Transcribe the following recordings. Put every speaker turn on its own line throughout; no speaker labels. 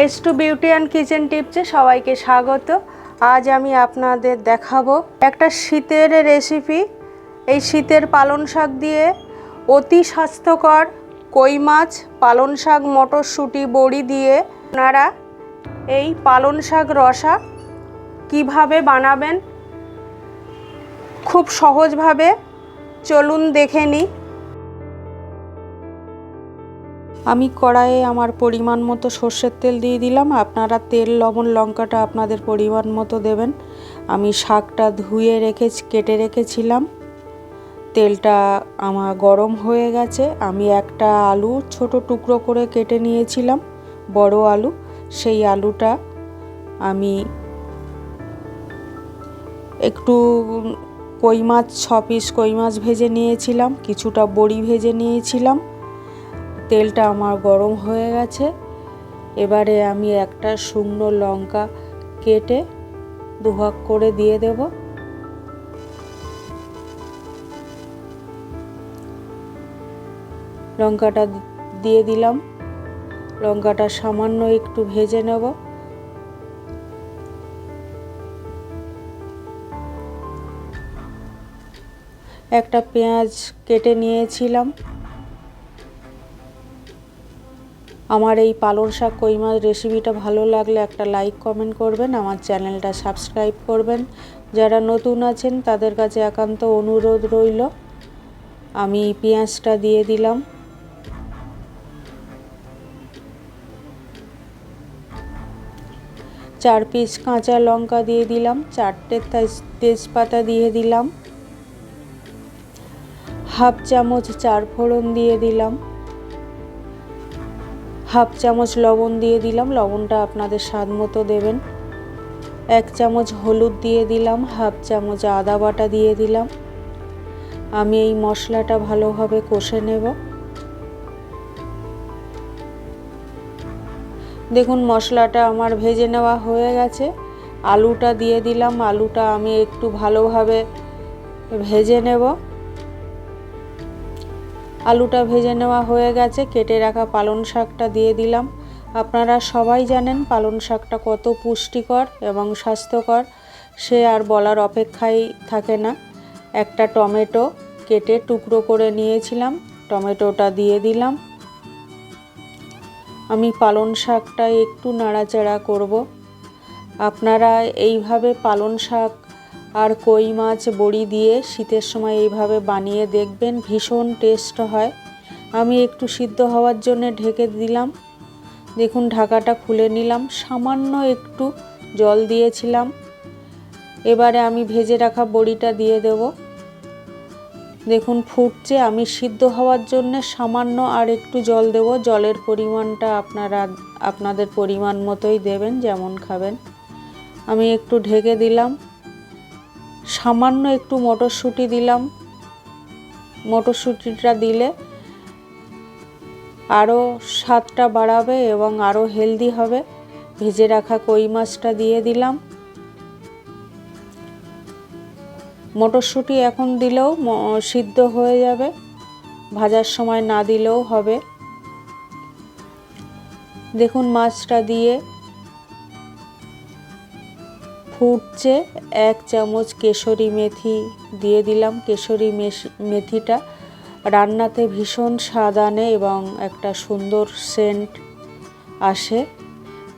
S2 beauty and kitchen টিপসে সবাইকে স্বাগত। আজ আমি আপনাদের দেখাবো একটা শীতের রেসিপি। এই শীতের পালং শাক দিয়ে অতি স্বাস্থ্যকর কই মাছ, পালং শাক, মটরশুঁটি, বড়ি দিয়ে আপনারা এই পালং শাক রসা কিভাবে বানাবেন খুব সহজভাবে চলুন দেখে নিই। আমি কড়াইয়ে আমার পরিমাণ মতো সর্ষের তেল দিয়ে দিলাম। আপনারা তেল, লবণ, লঙ্কাটা আপনাদের পরিমাণ মতো দেবেন। আমি শাকটা ধুয়ে কেটে রেখেছিলাম। তেলটা আমার গরম হয়ে গেছে। আমি একটা আলু ছোট টুকরো করে কেটে নিয়েছিলাম, বড় আলু। সেই আলুটা আমি একটু কই মাছ 6 পিস কই মাছ ভেজে নিয়েছিলাম, কিছুটা বড়ি ভেজে নিয়েছিলাম। তেলটা আমার গরম হয়ে গেছে। এবারে আমি একটা শুকনো লঙ্কা কেটে দুভাগ করে দিয়ে দেব। লঙ্কাটা দিয়ে দিলাম। লঙ্কাটা সামান্য একটু ভেজে নেব। একটা পেঁয়াজ কেটে নিয়েছিলাম। আমার এই পালং শাক কই মাছ রেসিপিটা ভালো লাগলে একটা লাইক, কমেন্ট করবেন। আমার চ্যানেলটা সাবস্ক্রাইব করবেন। যারা নতুন আছেন তাদের কাছে একান্ত অনুরোধ রইল। আমি পেঁয়াজটা দিয়ে দিলাম। চার পিস কাঁচা লঙ্কা দিয়ে দিলাম। 4টে তেজপাতা দিয়ে দিলাম। হাফ চামচ 4 ফোড়ন দিয়ে দিলাম। হাফ চামচ লবণ দিয়ে দিলাম। লবণটা আপনাদের স্বাদ মতো দেবেন। 1 চামচ হলুদ দিয়ে দিলাম। হাফ চামচ আদা বাটা দিয়ে দিলাম। আমি এই মশলাটা ভালোভাবে কষে নেব। দেখুন মশলাটা আমার ভেজে নেওয়া হয়ে গেছে। আলুটা দিয়ে দিলাম। আলুটা আমি একটু ভালোভাবে ভেজে নেব। আলুটা ভেজে নেওয়া হয়ে গেছে। কেটে রাখা পালং শাকটা দিয়ে দিলাম। আপনারা সবাই জানেন পালং শাকটা কত পুষ্টিকর এবং স্বাস্থ্যকর, সে আর বলার অপেক্ষাই থাকে না। একটা টমেটো কেটে টুকরো করে নিয়েছিলাম, টমেটোটা দিয়ে দিলাম। আমি পালং শাকটা একটু নাড়াচাড়া করব। আপনারা এইভাবে পালং শাক আর কই মাছ বড়ি দিয়ে শীতের সময় এইভাবে বানিয়ে দেখবেন, ভীষণ টেস্ট হয়। আমি একটু সিদ্ধ হওয়ার জন্য ঢেকে দিলাম। দেখুন ঢাকাটা খুলে নিলাম। সামান্য একটু জল দিয়েছিলাম। এবারে আমি ভেজে রাখা বড়িটা দিয়ে দেব। দেখুন ফুটছে। আমি সিদ্ধ হওয়ার জন্য সামান্য আর একটু জল দেব। জলের পরিমাণটা আপনারা আপনাদের পরিমাণ মতোই দেবেন, যেমন খাবেন। আমি একটু ঢেকে দিলাম। সামান্য একটু মটরশুঁটি দিলাম। মটরশুঁটিটা দিলে আরও স্বাদটা বাড়াবে এবং আরও হেলদি হবে। ভেজে রাখা কই মাছটা দিয়ে দিলাম। মটরশুঁটি এখন দিলেও সিদ্ধ হয়ে যাবে, ভাজার সময় না দিলেও হবে। দেখুন মাছটা দিয়ে ফুটছে। 1 চামচ কেশরি মেথি দিয়ে দিলাম। কেশরি মেথিটা রান্নাতে ভীষণ স্বাদ আনে এবং একটা সুন্দর সেন্ট আসে।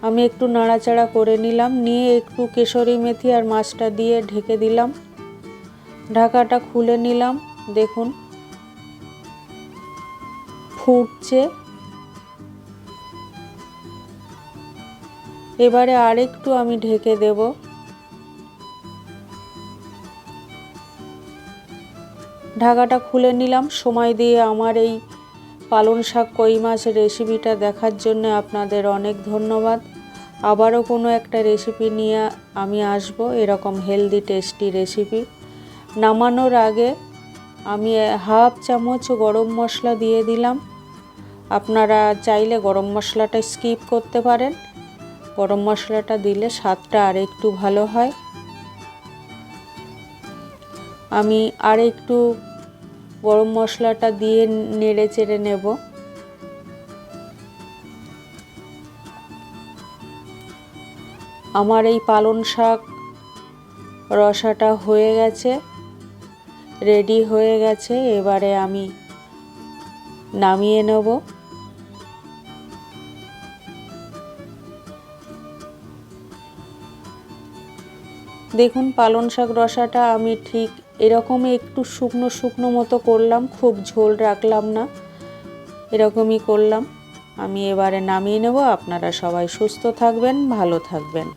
আমি একটু নাড়াচাড়া করে নিলাম। নিয়ে একটু কেশরি মেথি আর মাছটা দিয়ে ঢেকে দিলাম। ঢাকাটা খুলে নিলাম। দেখুন ফুটছে। এবারে আরেকটু আমি ঢেকে দেব। ঢাকাটা খুলে নিলাম। সময় দিয়ে আমার এই পালং শাক কই মাছ রেসিপিটা দেখার জন্য আপনাদের অনেক ধন্যবাদ। আবারও কোনো একটা রেসিপি নিয়ে আমি আসব, এরকম হেলদি টেস্টি রেসিপি। নামানোর আগে আমি হাফ চামচ গরম মশলা দিয়ে দিলাম। আপনারা চাইলে গরম মশলাটা স্কিপ করতে পারেন। গরম মশলাটা দিলে স্বাদটা আর একটু ভালো হয়। আমি আর একটু গরম মশলাটা দিয়ে নেড়ে চেড়ে নেব। আমার এই পালং শাক রসাটা হয়ে গেছে, রেডি হয়ে গেছে। এবারে আমি নামিয়ে নেব। দেখুন পালং শাক রসাটা আমি ঠিক এরকমই একটু শুকনো শুকনো মতো করলাম, খুব ঝোল রাখলাম না, এরকমই করলাম। আমি এবারে নামিয়ে নেব। আপনারা সবাই সুস্থ থাকবেন, ভালো থাকবেন।